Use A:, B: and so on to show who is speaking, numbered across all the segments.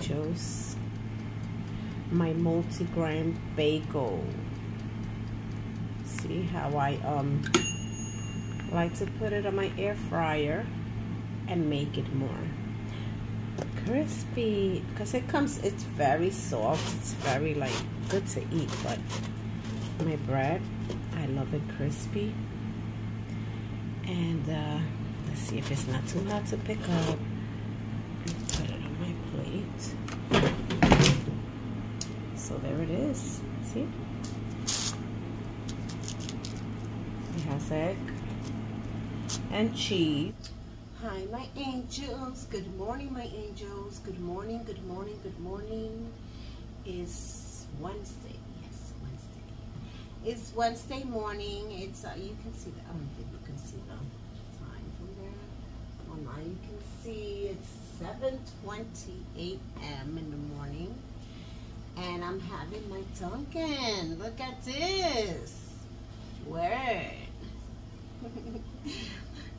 A: angels, my multi-grain bagel. See how I like to put it on my air fryer and make it more crispy, because it's very soft, it's very like good to eat. But my bread, I love it crispy. And let's see if it's not too hot to pick up. Put it on my plate. So there it is. See? It has egg and cheese. Hi, my angels. Good morning, my angels. Good morning, good morning, good morning. It's Wednesday. Yes, Wednesday. It's Wednesday morning. It's you can see the, I don't think you can see the time from there. Online you can see it's 7:20 a.m. in the morning. And I'm having my Dunkin'. Look at this. Word.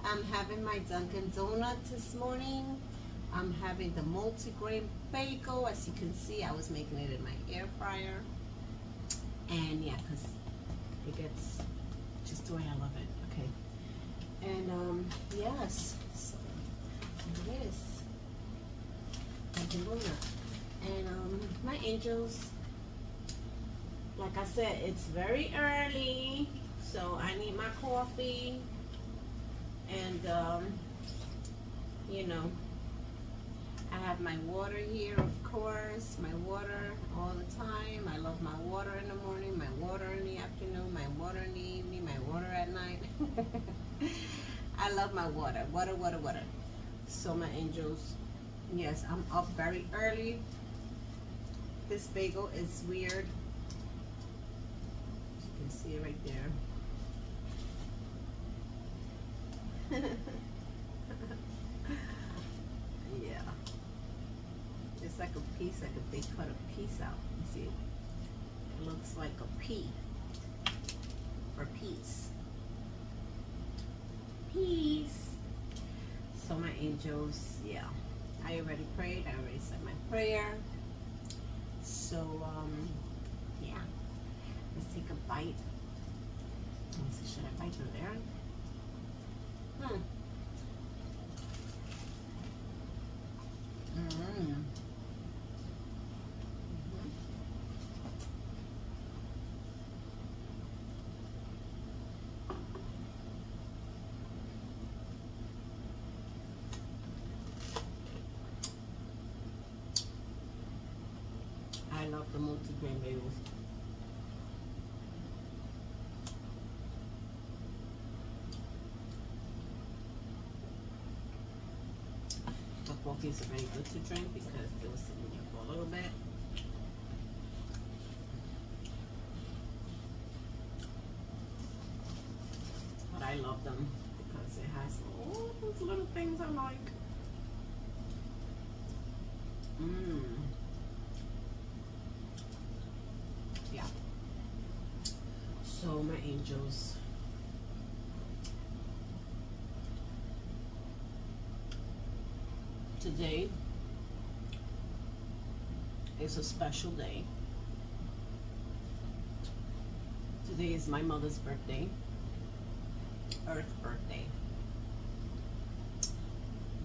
A: I'm having my Dunkin' Donut this morning. I'm having the multi-grain bagel. As you can see, I was making it in my air fryer. And yeah, because it gets just the way I love it. Okay. And yes, so it is. Dunkin' Donut. And my angels, like I said, it's very early, so I need my coffee. And you know, I have my water here, of course, my water all the time. I love my water in the morning, my water in the afternoon, my water in the evening, my water at night. I love my water, water, water, water. So my angels, yes, I'm up very early. This bagel is weird. You can see it right there. Yeah, it's like a piece, like if they cut a piece out. You see, it looks like a pea or piece. So my angels, yeah, I already prayed. I already said my prayer. So yeah, let's take a bite. Let's see, should I bite through there? I love the multi-grain bagels. The coffee is very good to drink because it was sitting here for a little bit. But I love them because it has all those little things I like. Yeah. So my angels, today is a special day. Today is my mother's birthday, Earth birthday.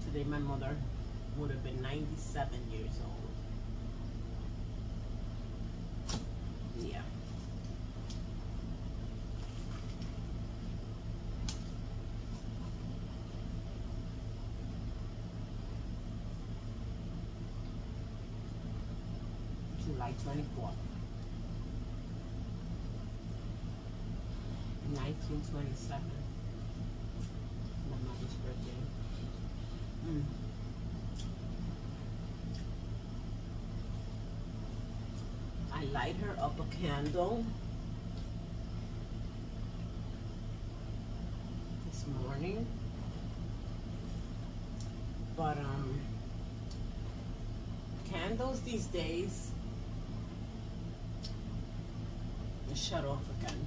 A: Today my mother would have been 97 years old. Yeah. July 24th, 1927. My mother's birthday. I light her up a candle this morning, but candles these days shut off again.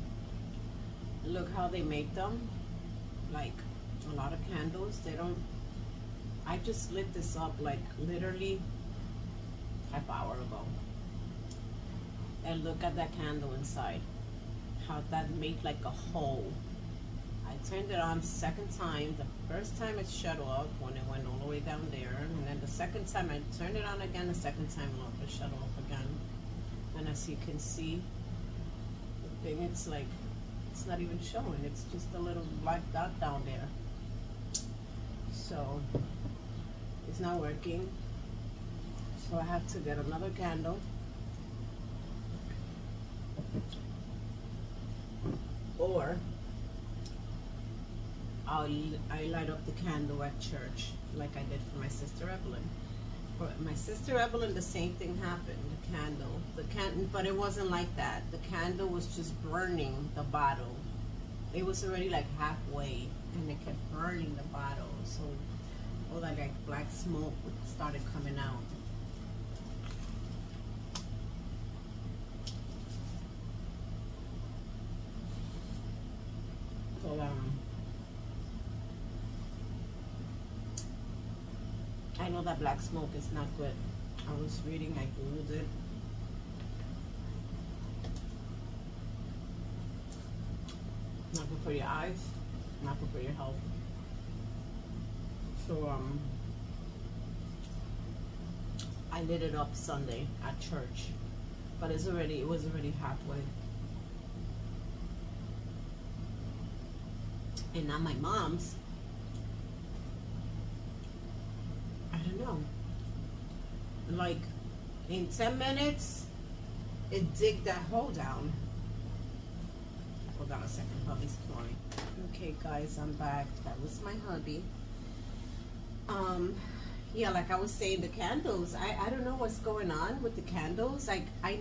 A: Look how they make them. Like a lot of candles, they don't. I just lit this up like literally half hour ago. And look at that candle inside. How that made like a hole. I turned it on second time. The first time it shut off when it went all the way down there. And then the second time I turned it on again. The second time it shut off again. And as you can see, the thing, it's like, it's not even showing. It's just a little black dot down there. So it's not working. So I have to get another candle. Or I light up the candle at church like I did for my sister Evelyn. For my sister Evelyn, the same thing happened. The candle, but it wasn't like that. The candle was just burning the bottle. It was already like halfway, and it kept burning the bottle. So all that like black smoke started coming out. So I know that black smoke is not good. I was reading, I googled it. Not good for your eyes, not good for your health. So I lit it up Sunday at church, but it was already halfway. And now my mom's, I don't know, like in 10 minutes, it digged that hole down. Hold on a second, hubby's calling. Okay guys, I'm back. That was my hubby. Yeah, like I was saying, the candles, I don't know what's going on with the candles. Like I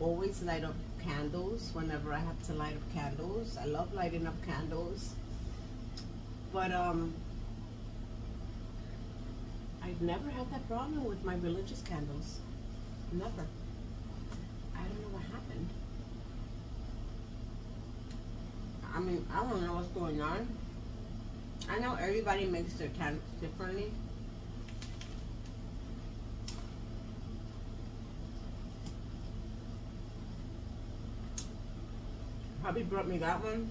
A: always light up candles whenever I have to light up candles. I love lighting up candles. But I've never had that problem with my religious candles. Never. I don't know what happened. I mean, I don't know what's going on. I know everybody makes their candles differently. Hubby brought me that one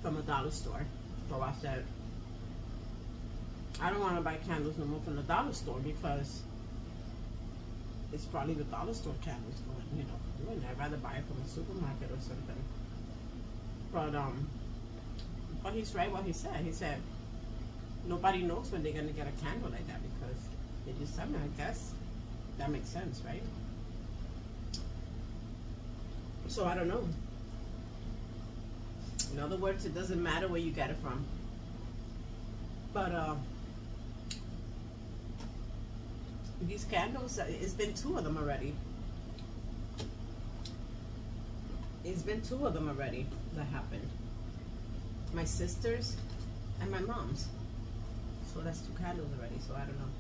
A: from a dollar store. So I said, I don't want to buy candles no more from the dollar store because it's probably the dollar store candles going, you know. I'd rather buy it from a supermarket or something. But he's right what he said. He said, nobody knows when they're going to get a candle like that because they just sell me. I guess that makes sense, right? So I don't know. In other words, it doesn't matter where you get it from. But these candles, it's been 2 of them already. It's been 2 of them already that happened. My sister's and my mom's. So that's 2 candles already, so I don't know.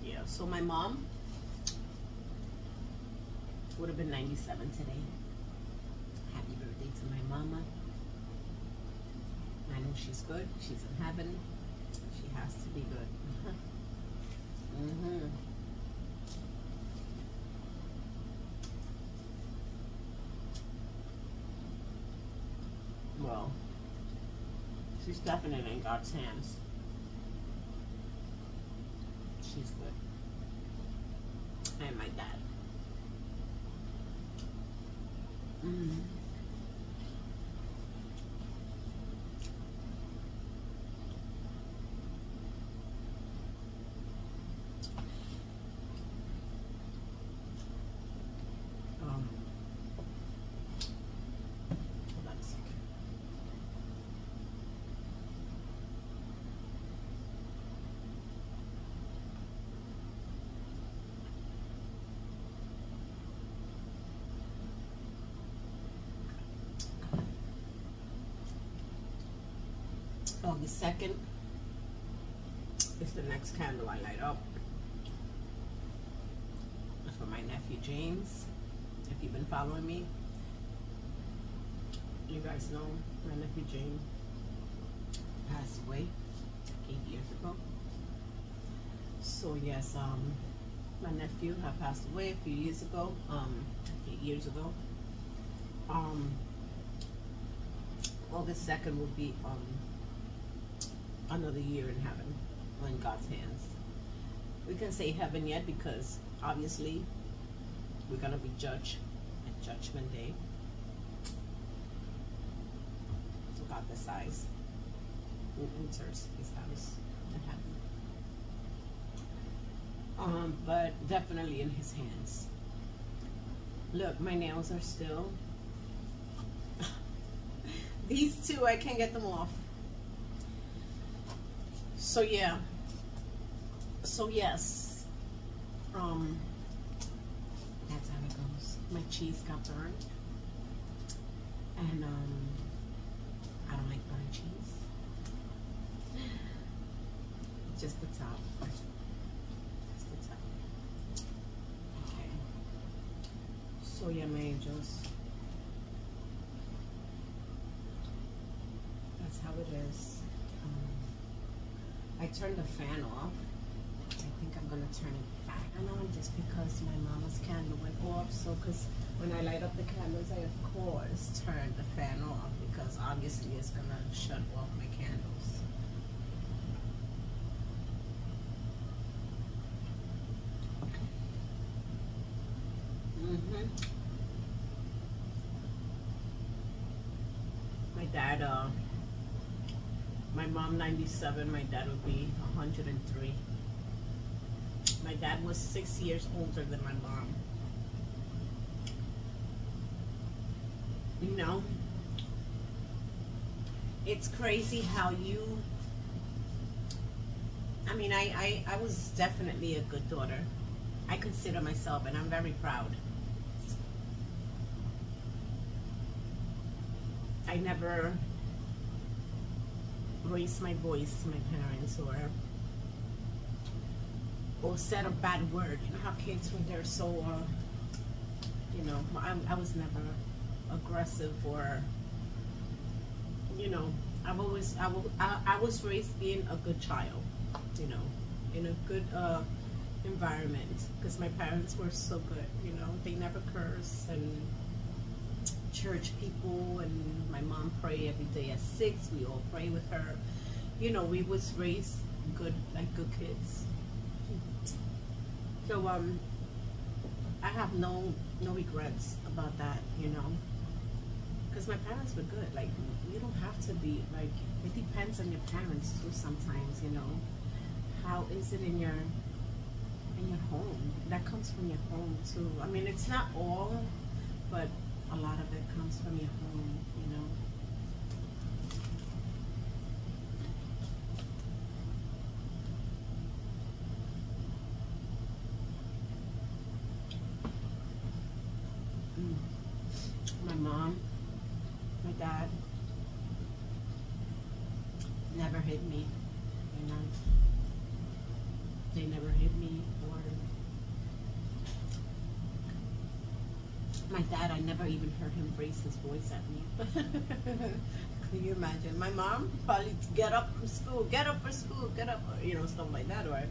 A: Yeah, so my mom would have been 97 today. Happy birthday to my mama. I know she's good. She's in heaven. She has to be good. Well, she's definitely in God's hands. She's good. And my dad. Hold on a second. August 2nd is the next candle I light up. For my nephew James. If you've been following me, You guys know my nephew Jane passed away 8 years ago. So yes, my nephew had passed away a few years ago, 8 years ago. August 2nd will be another year in heaven, in God's hands. We can say heaven yet because obviously we're gonna be judged at Judgment Day. God decides who enters his house in heaven. But definitely in his hands. Look, my nails are still these two, I can't get them off. So yeah. So yes. That's how it goes. My cheese got burned. And I don't like burnt cheese. Just the top. Just the top. Okay. So yeah, my angels. That's how it is. I turned the fan off. I think I'm gonna turn it back on just because my mama's candle went off. So, because when I light up the candles, I of course turn the fan off because obviously it's gonna shut off my candles. My dad, my mom 97, my dad would be 103. My dad was 6 years older than my mom. You know, it's crazy how you, I mean, I was definitely a good daughter. I consider myself, and I'm very proud. I never raised my voice to my parents or said a bad word. You know how kids, when they're so, you know, I was never aggressive or, you know, I was raised being a good child, you know, in a good environment because my parents were so good, you know, they never curse, and church people, and my mom pray every day at 6. We all pray with her. You know, we was raised good, like good kids. So I have no regrets about that, you know, because my parents were good. Like, you don't have to be like, it depends on your parents too sometimes, you know. How is it in your home? That comes from your home too. I mean, it's not all, but a lot of it comes from your home, you know. My mom, my dad never hit me, you know. They never hit me, or my dad, I never even heard him raise his voice at me. Can you imagine? My mom probably get up from school, get up for school, get up, you know, stuff like that, right?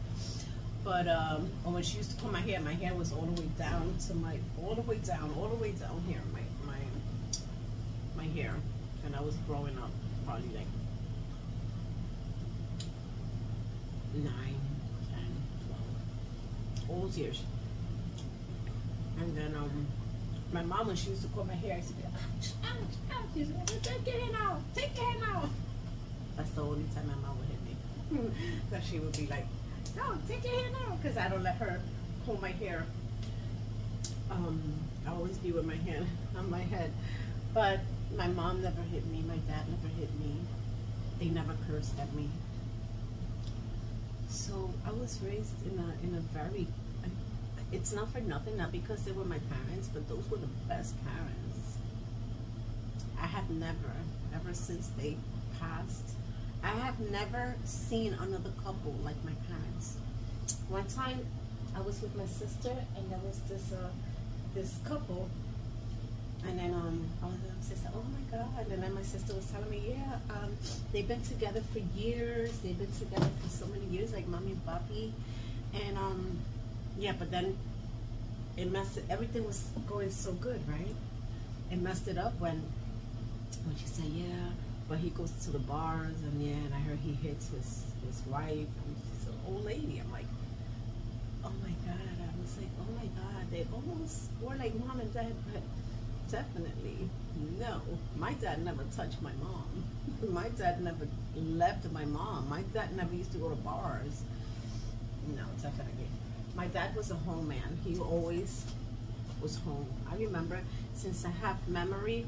A: But or when she used to comb my hair was all the way down to all the way down here, my hair, and I was growing up probably like 9, 10, 12, all those years. And then my mom, when she used to comb my hair, I used to be like, ouch, ouch, ouch. She used to be like, take your hand out, take your hand out. That's the only time my mom would hit me. That she would be like, no, take your hand out, because I don't let her comb my hair. I always be with my hand on my head. But my mom never hit me, my dad never hit me. They never cursed at me. So I was raised in a very, it's not for nothing, not because they were my parents, but those were the best parents. I have never, ever since they passed, I have never seen another couple like my parents. One time I was with my sister, and there was this couple, And then I was with my sister, oh my God. And then my sister was telling me, yeah, they've been together for years. They've been together for so many years, like mommy and papi. And yeah, but then it messed it, everything was going so good, right? It messed it up when she said, yeah, but he goes to the bars, and yeah, and I heard he hits his wife, and she's an old lady. I'm like, oh my God. I was like, oh my God, they almost were like mom and dad, but definitely no. My dad never touched my mom. My dad never left my mom. My dad never used to go to bars. No, definitely. My dad was a home man. He always was home. I remember since I have memory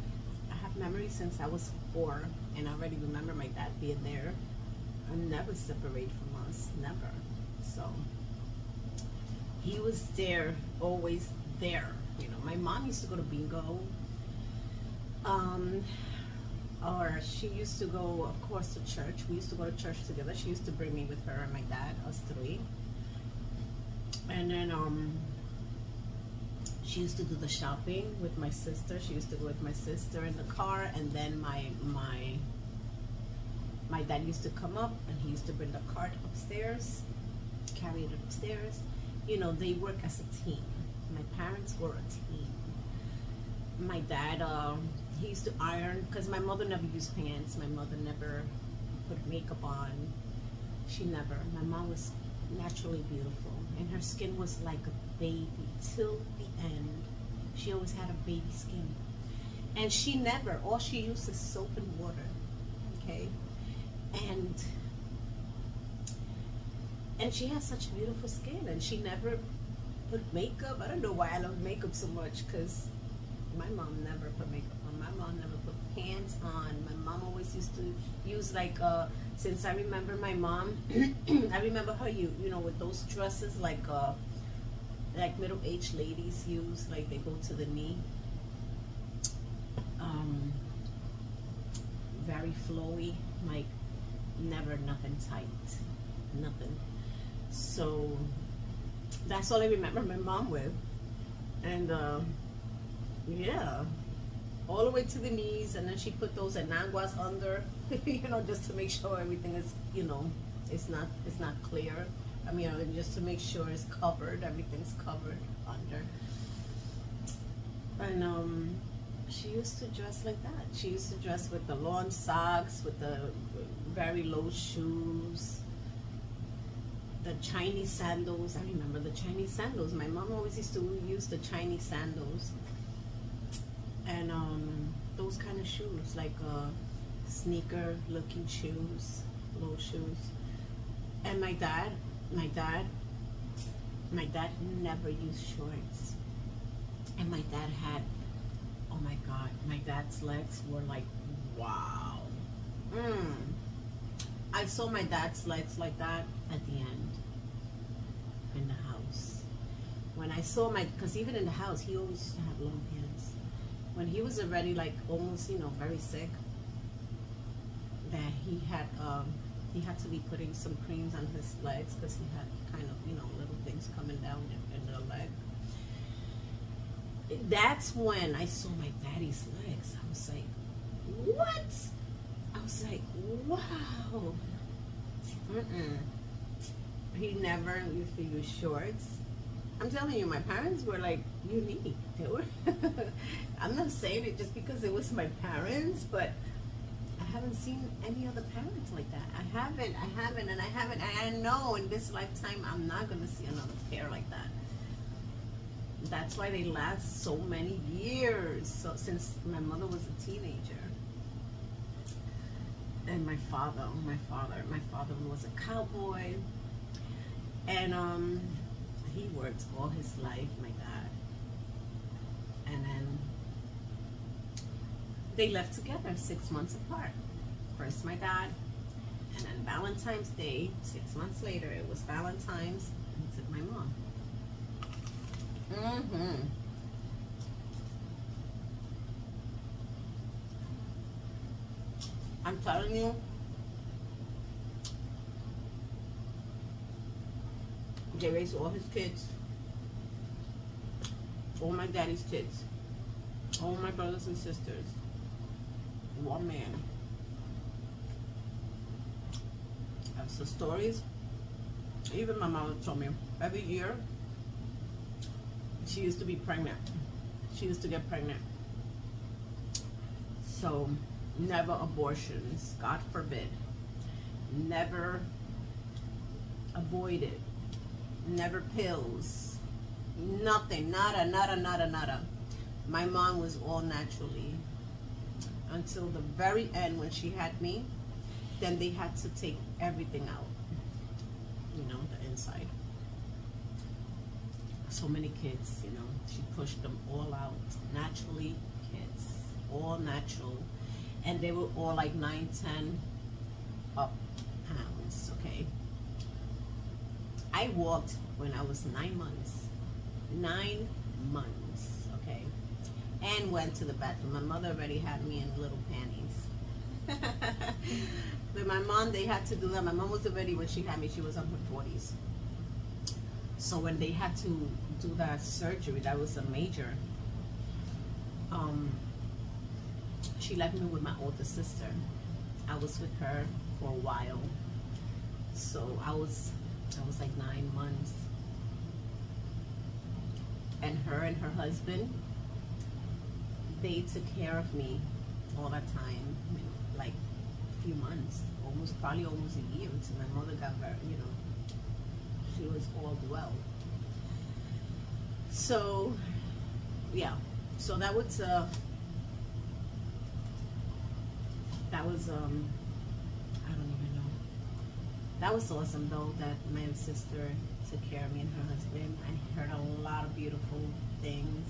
A: since I was 4, and I already remember my dad being there and never separate from us, never. So he was there, always there. You know, my mom used to go to bingo, or she used to go, of course, to church. We used to go to church together. She used to bring me with her and my dad, us 3. And then she used to do the shopping with my sister. She used to go with my sister in the car, and then my dad used to come up, and he used to bring the cart upstairs, carry it upstairs. You know, they work as a team. My parents were a team. My dad, he used to iron, because my mother never used pants. My mother never put makeup on. She never. My mom was naturally beautiful, and her skin was like a baby till the end. She always had a baby skin, and she never, all she used is soap and water, okay? And she has such beautiful skin, and she never put makeup. I don't know why I love makeup so much, because my mom never put makeup on. My mom never put pants on. My mom always used to use like since I remember my mom, I remember her you know, with those dresses like middle-aged ladies use, like they go to the knee, very flowy, like never nothing tight, nothing. So that's all I remember my mom with. And yeah, all the way to the knees, and then she put those enaguas under, you know, just to make sure everything is, you know, it's not clear. I mean, just to make sure it's covered, everything's covered under. And she used to dress like that. She used to dress with the long socks, with the very low shoes, the Chinese sandals. I remember the Chinese sandals. My mom always used to use the Chinese sandals. And those kind of shoes, like sneaker looking shoes, low shoes. And my dad never used shorts. And my dad had, oh my God, my dad's legs were like, wow. I saw my dad's legs like that at the end in the house. When I saw because even in the house, he always used to have long pants. When he was already like almost, you know, very sick, that he had to be putting some creams on his legs, because he had kind of, you know, little things coming down in the leg. That's when I saw my daddy's legs. I was like, what? I was like, wow. He never used to use shorts. I'm telling you, my parents were like unique. They were. I'm not saying it just because it was my parents, but I haven't seen any other parents like that. I haven't, and I know in this lifetime I'm not gonna see another pair like that. That's why they last so many years. So since my mother was a teenager. And my father was a cowboy, and he worked all his life, my dad. And then they left together 6 months apart. First my dad, and then Valentine's Day, 6 months later, it was Valentine's, and he took my mom. I'm telling you, they raised all his kids, all my daddy's kids, All my brothers and sisters, one man. That's the stories. Even my mother told me every year she used to be pregnant. She used to get pregnant. So never abortions, God forbid. Never avoided. Never pills. Nothing. Nada, nada, nada, nada. My mom was all naturally. Until the very end when she had me, then they had to take everything out. You know, the inside. So many kids, you know, she pushed them all out. Naturally, kids. All natural. And they were all like 9, 10 up pounds, okay? I walked when I was 9 months. 9 months, okay? And went to the bathroom. My mother already had me in little panties. But my mom, they had to do that. My mom was already, when she had me, she was in her 40s. So when they had to do that surgery, that was a major. She left me with my older sister. I was with her for a while. So I was like 9 months. And her husband, they took care of me all that time, like a few months, probably almost a year until my mother got very, you know, she was all well. So, yeah, so that was, I don't even know. That was awesome though, that my sister took care of me and her husband. I heard a lot of beautiful things.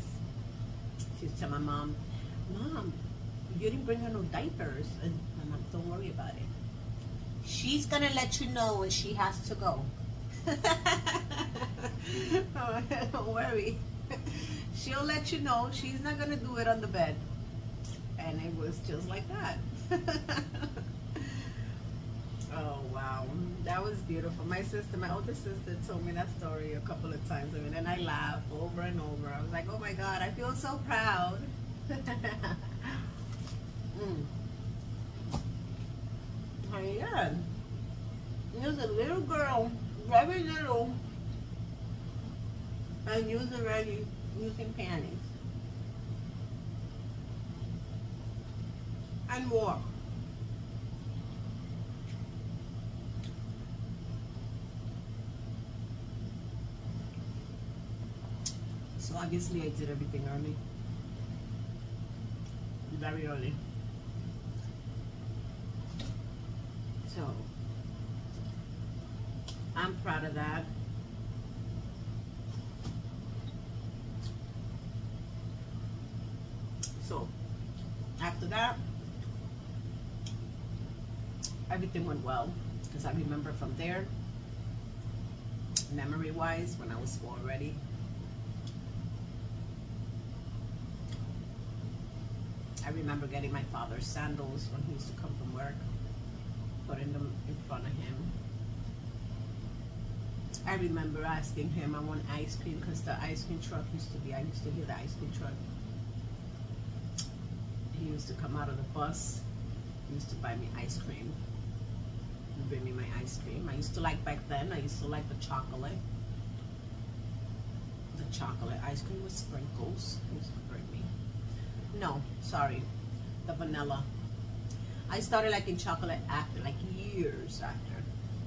A: She used to tell my mom, Mom, you didn't bring her no diapers. And my mom, don't worry about it. She's gonna let you know when she has to go. Don't worry. She'll let you know. She's not gonna do it on the bed. And it was just like that. Oh wow, that was beautiful. My older sister told me that story a couple of times, and I laughed over and over. I was like, oh my God, I feel so proud. Yeah, there's a little girl, very little, and you was already using panties and walk. So obviously I did everything early, very early. So I'm proud of that. So after that, everything went well, because I remember from there, memory wise, when I was 4 already, I remember getting my father's sandals when he used to come from work, putting them in front of him. I remember asking him, I want ice cream, because the ice cream truck used to be, I used to hear the ice cream truck. He used to come out of the bus, he used to buy me ice cream, and bring me my ice cream. I used to like, back then, I used to like the chocolate ice cream with sprinkles. He used to bring me. No, sorry, the vanilla. I started liking chocolate after, like years after.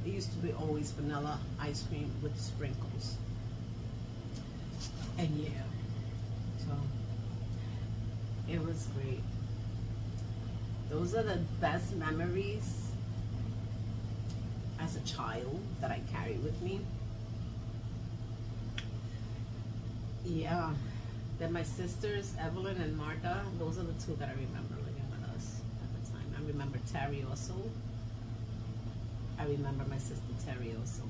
A: It used to be always vanilla ice cream with sprinkles. And yeah, so it was great. Those are the best memories as a child that I carry with me. Yeah. Then my sisters, Evelyn and Martha, those are the 2 that I remember living with us at the time. I remember Terry also. I remember my sister Terry also.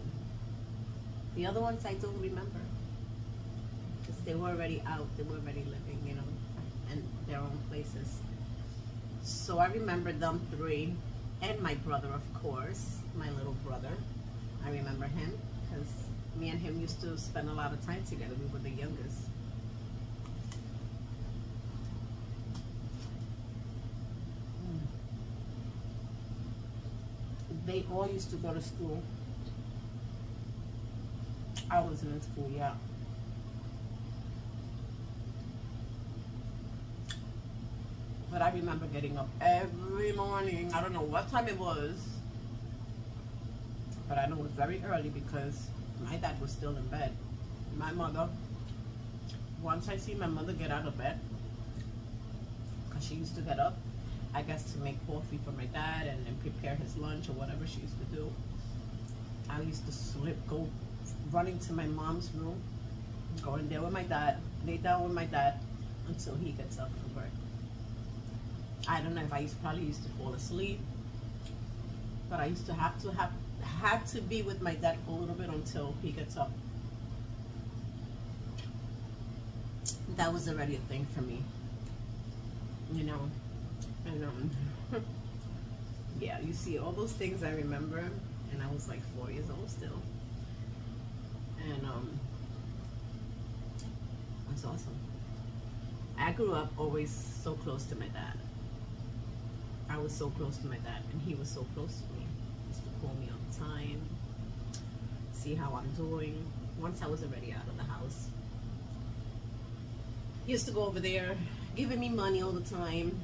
A: The other ones I don't remember, because they were already out, they were already living, you know, in their own places. So I remember them 3, and my brother, of course, my little brother. I remember him, because me and him used to spend a lot of time together. We were the youngest. They all used to go to school. I wasn't in school yet. But I remember getting up every morning. I don't know what time it was, but I know it was very early because my dad was still in bed. My mother, once I see my mother get out of bed, because she used to get up, I guess to make coffee for my dad and then prepare his lunch or whatever she used to do, I used to go running to my mom's room, go in there with my dad, lay down with my dad until he gets up from work. I don't know if I probably used to fall asleep, but I used to had to be with my dad for a little bit until he gets up. That was already a thing for me, you know. And yeah, you see all those things I remember, and I was like 4 years old still, and it was awesome. I grew up always so close to my dad. I was so close to my dad, and he was so close to me. He used to call me all the time, see how I'm doing. Once I was already out of the house, he used to go over there, giving me money all the time.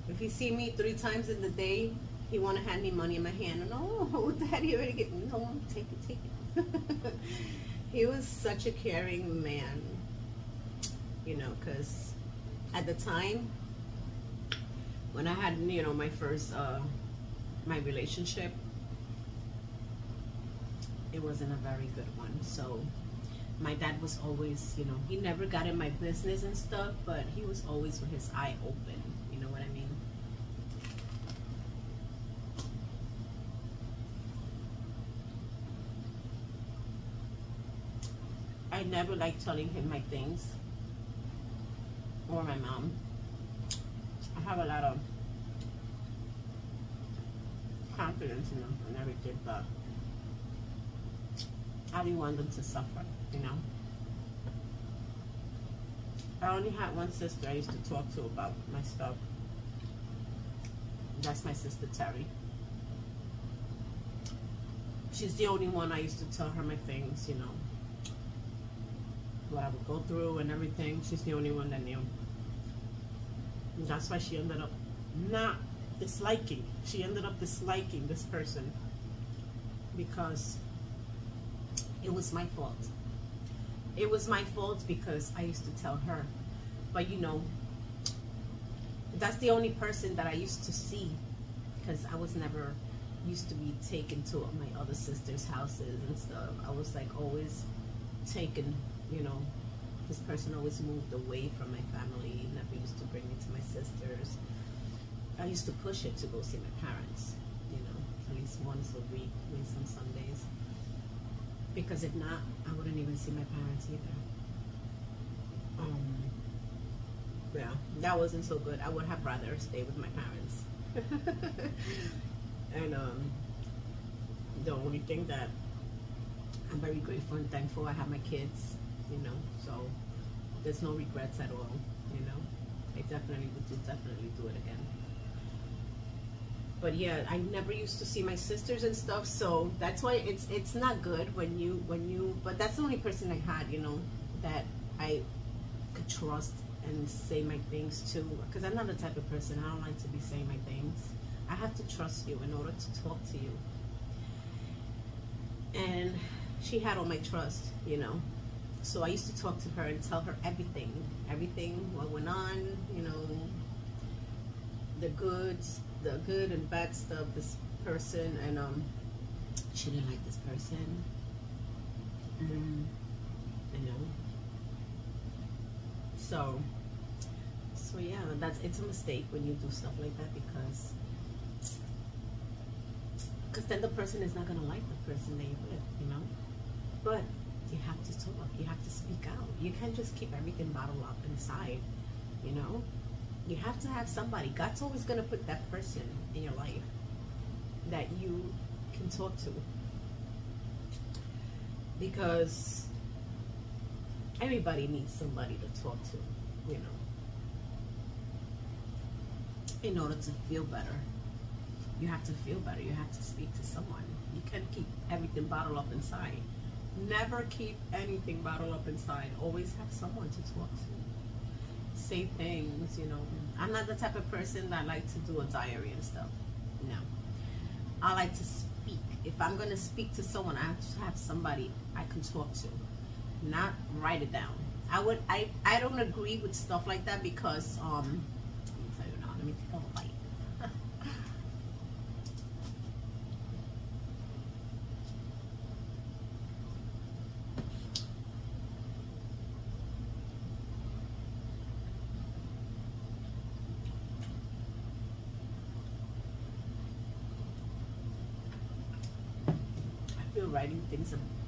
A: If he see me 3 times in the day, he want to hand me money in my hand. And oh, Daddy already get me. No, take it. He was such a caring man, you know, because at the time, when I had, you know, my first, my relationship, it wasn't a very good one. So my dad was always, you know, he never got in my business and stuff, but he was always with his eye open. You know what I mean? I never liked telling him my things, or my mom. I have a lot of confidence in them and everything, but I didn't want them to suffer, you know. I only had one sister I used to talk to about my stuff. That's my sister Terry. She's the only one I used to tell her my things, you know, what I would go through and everything. She's the only one that knew. And that's why she ended up not disliking. She ended up disliking this person because it was my fault. It was my fault because I used to tell her. But you know, that's the only person that I used to see, because I was never used to be taken to my other sisters' houses and stuff. I was like always taken, you know. This person always moved away from my family, never used to bring me to my sisters. I used to push it to go see my parents, you know, at least once a week, at least on Sundays. Because if not, I wouldn't even see my parents either. Yeah, that wasn't so good. I would have rather stay with my parents. And the only thing that I'm very grateful and thankful, I have my kids, you know, so there's no regrets at all, you know. I definitely would definitely do it again. But yeah, I never used to see my sisters and stuff, so that's why it's not good when you but that's the only person I had, you know, that I could trust and say my things to, because I'm not the type of person, I don't like to be saying my things. I have to trust you in order to talk to you. And she had all my trust, you know. So I used to talk to her and tell her everything, what went on, you know, the good and bad stuff, this person, and she didn't like this person, you know. So yeah, it's a mistake when you do stuff like that, because then the person is not gonna like the person that you're with, you know. But you have to talk, you have to speak out. You can't just keep everything bottled up inside, you know. You have to have somebody. God's always going to put that person in your life that you can talk to. Because everybody needs somebody to talk to, you know, in order to feel better. You have to feel better. You have to speak to someone. You can't keep everything bottled up inside. Never keep anything bottled up inside. Always have someone to talk to. Say things, you know. I'm not the type of person that like to do a diary and stuff. No. I like to speak. If I'm going to speak to someone, I have to have somebody I can talk to. Not write it down. I don't agree with stuff like that because, let me tell you now. Let me take a bite.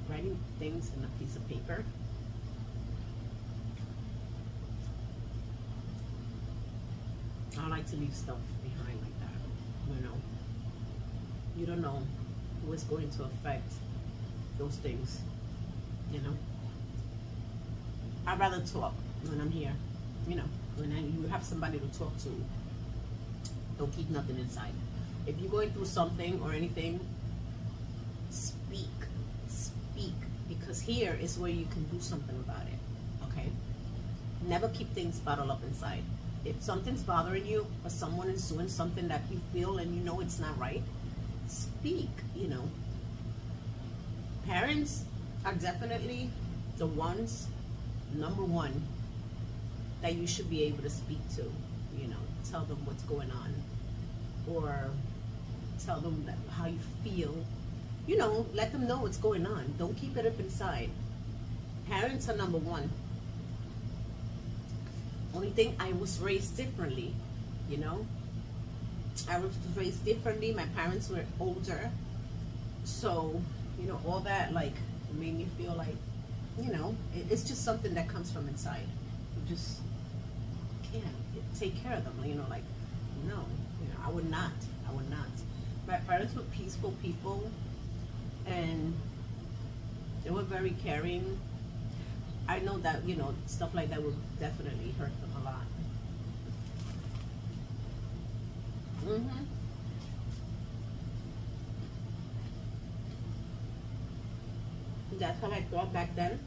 A: Writing things in a piece of paper. I like to leave stuff behind like that. You know, you don't know who is going to affect those things. You know, I'd rather talk when I'm here. You know, when you have somebody to talk to, don't keep nothing inside. If you're going through something or anything, speak, because here is where you can do something about it. Okay, never keep things bottled up inside. If something's bothering you or someone is doing something that you feel and you know it's not right, speak. You know, parents are definitely the ones, number one, that you should be able to speak to. You know, tell them what's going on, or tell them how you feel. You know, let them know what's going on. Don't keep it up inside. Parents are number one. Only thing, I was raised differently, you know. I was raised differently. My parents were older. So, you know, all that, like, made me feel like, you know, it's just something that comes from inside. You just can't take care of them, you know, like, no. You know, I would not. My parents were peaceful people. And they were very caring. I know that, you know, stuff like that would definitely hurt them a lot. That's how I thought back then.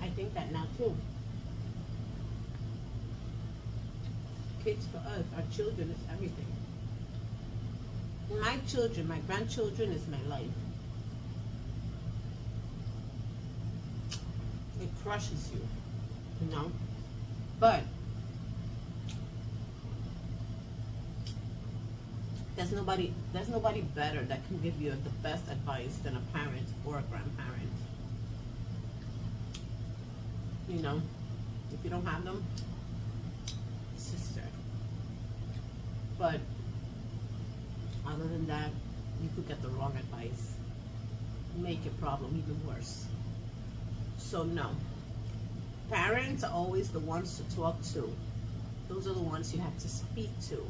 A: I think that now too. Kids for us, our children is everything. My children, my grandchildren is my life. It crushes you, you know. But there's nobody better that can give you the best advice than a parent or a grandparent. You know, if you don't have them, sister. But other than that, you could get the wrong advice, make your problem even worse. So no, parents are always the ones to talk to. Those are the ones you have to speak to.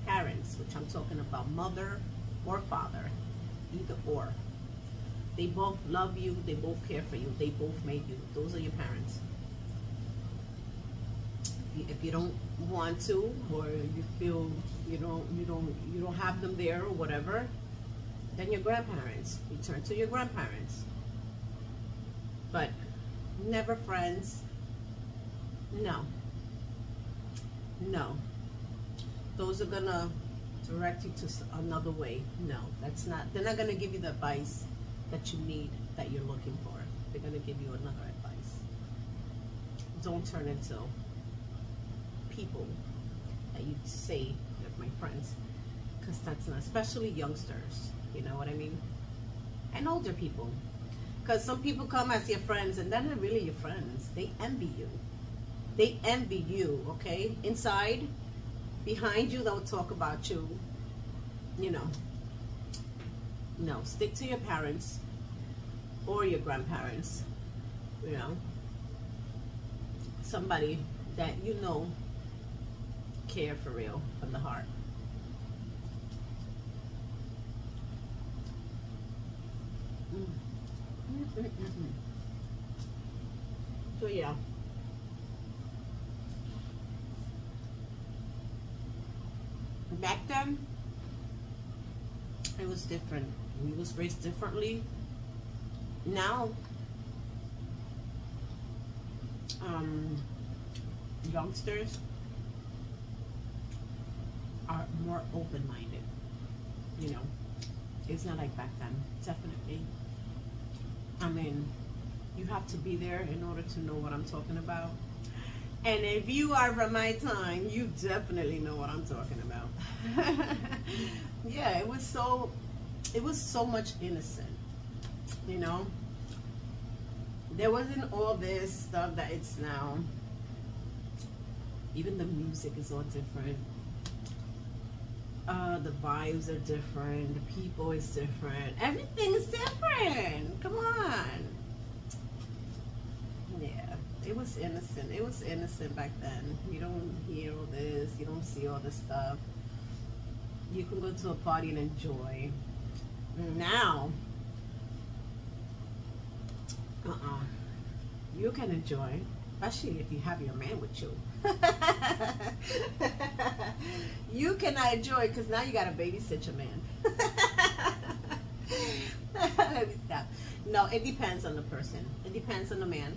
A: Parents, which I'm talking about mother or father, either or. They both love you, they both care for you, they both made you. Those are your parents. If you don't want to, or you feel you don't have them there or whatever, then your grandparents. You turn to your grandparents. But never friends. No. Those are gonna direct you to another way. No, that's not. They're not gonna give you the advice that you need, that you're looking for. They're gonna give you another advice. Don't turn into people that you say they're my friends, because that's not, especially youngsters, you know what I mean, and older people, because some people come as your friends and they're not really your friends. They envy you, okay? Inside, behind you, they'll talk about you, you know. No, stick to your parents or your grandparents, you know, somebody that you know care for real, from the heart. So yeah, Back then, it was different. We was raised differently. Now, youngsters are more open-minded. You know, it's not like back then. Definitely. I mean, you have to be there in order to know what I'm talking about. And if you are from my time, you definitely know what I'm talking about. Yeah, it was so much innocent, you know. There wasn't all this stuff that it's now. Even the music is all different. The vibes are different. The people is different. Everything is different. Come on. Yeah, it was innocent. It was innocent back then. You don't hear all this. You don't see all this stuff. You can go to a party and enjoy. Now, you can enjoy, especially if you have your man with you. You cannot enjoy because now you got to babysit your man. Stop. No, it depends on the person. It depends on the man.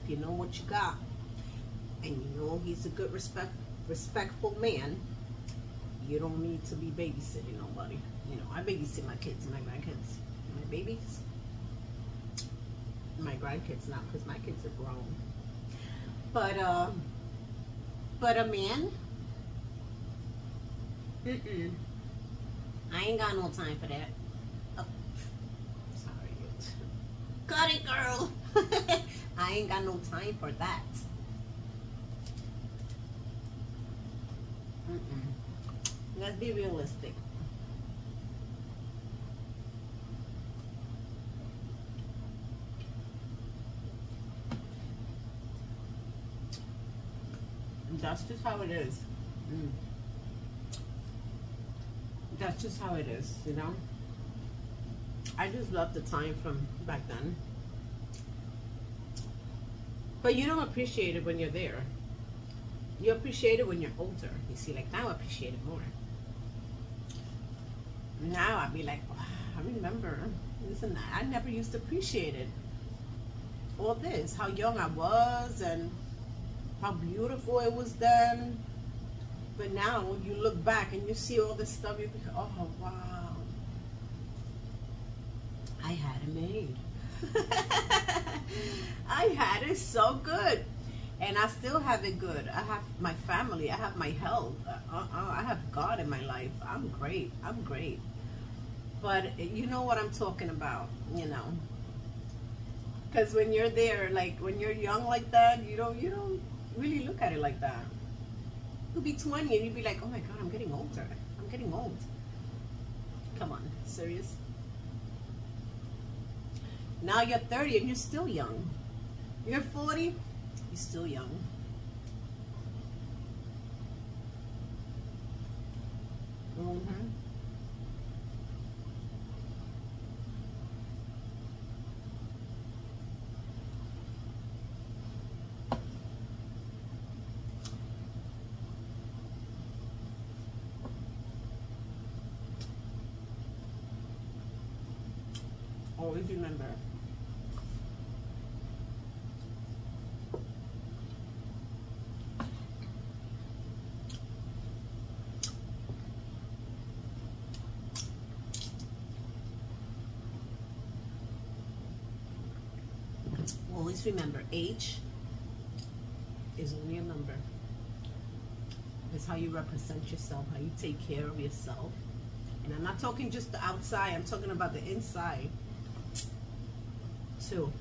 A: If you know what you got and you know he's a good, respectful man, you don't need to be babysitting nobody. You know, I babysit my kids and my grandkids. My babies, my grandkids not, because my kids are grown. But a man, I ain't got no time for that. Oh, sorry. Cut it, girl. I ain't got no time for that. Let's be realistic. That's just how it is. That's just how it is, you know? I just love the time from back then. But you don't appreciate it when you're there. You appreciate it when you're older. You see, like now I appreciate it more. Now I'd be like, wow, I remember this and that. I never used to appreciate it. All this, how young I was and how beautiful it was then. But now when you look back and you see all this stuff, you think, oh wow, I had it made. I had it so good. And I still have it good. I have my family. I have my health. I have God in my life. I'm great. I'm great. But you know what I'm talking about, you know. Because when you're there, like when you're young like that, you don't really look at it like that. You'll be 20 and you'll be like, oh my God, I'm getting older. I'm getting old. Come on, serious? Now you're 30 and you're still young. You're 40, you're still young. Always remember. Always remember, age is only a number. It's how you represent yourself, how you take care of yourself. And I'm not talking just the outside, I'm talking about the inside too.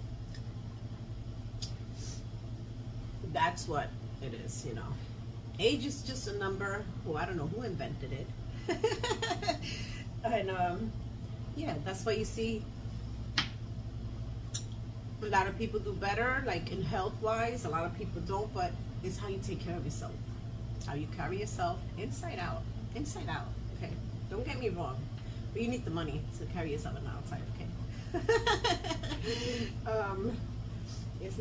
A: That's what it is, you know. Age is just a number. Well, I don't know who invented it. And yeah, that's why you see a lot of people do better, like in health wise. A lot of people don't, but it's how you take care of yourself, how you carry yourself inside out. Inside out, okay? Don't get me wrong, but you need the money to carry yourself on the outside, okay? It's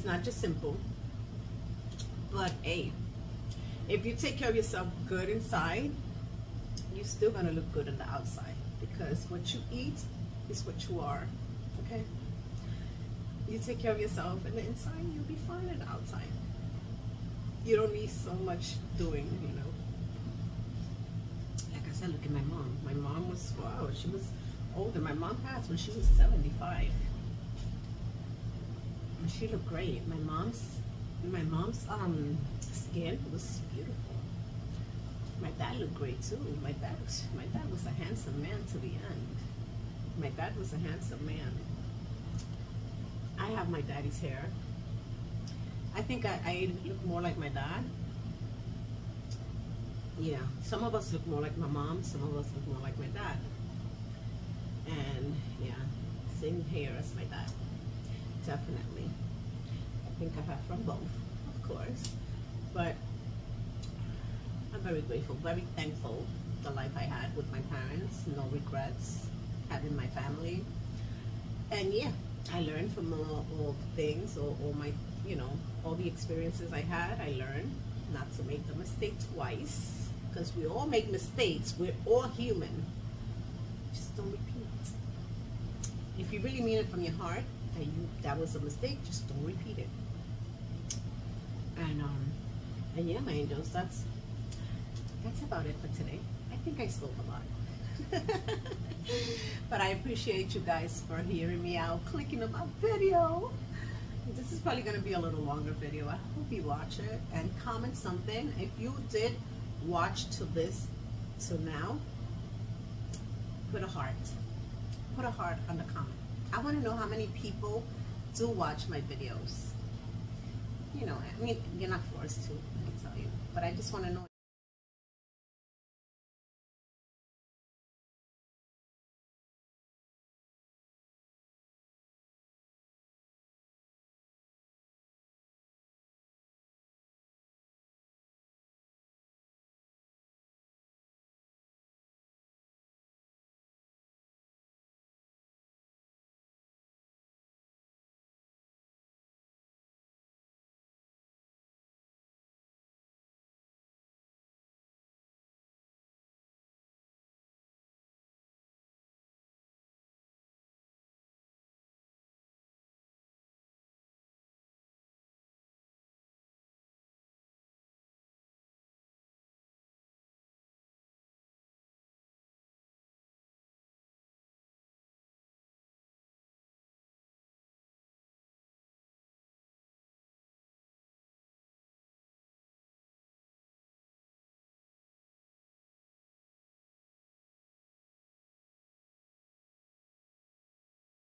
A: not just simple, but hey, if you take care of yourself good inside, you're still gonna look good on the outside, because what you eat is what you are. Okay? You take care of yourself and the inside, you'll be fine on the outside. You don't need so much doing, you know. Like I said, look at my mom. My mom was, wow, she was older. My mom passed when she was 75. And she looked great. My mom's skin was beautiful. My dad looked great too. My dad was a handsome man to the end. My dad was a handsome man. I have my daddy's hair. I think I look more like my dad. Yeah, some of us look more like my mom, some of us look more like my dad. And yeah, same hair as my dad, definitely. I think I have from both, of course. But I'm very grateful, very thankful the life I had with my parents. No regrets, having my family. And yeah, I learned from all the things, all my, you know, all the experiences I had. I learned not to make the mistake twice, because we all make mistakes. We're all human. Just don't repeat. If you really mean it from your heart that was a mistake, just don't repeat it. And yeah, my angels, that's about it for today. I think I spoke a lot. But I appreciate you guys for hearing me out, clicking on my video. This is probably going to be a little longer video. I hope you watch it and comment something. If you did watch to now, put a heart. Put a heart on the comment. I want to know how many people do watch my videos. You know, I mean, you're not forced to, let me tell you. But I just want to know.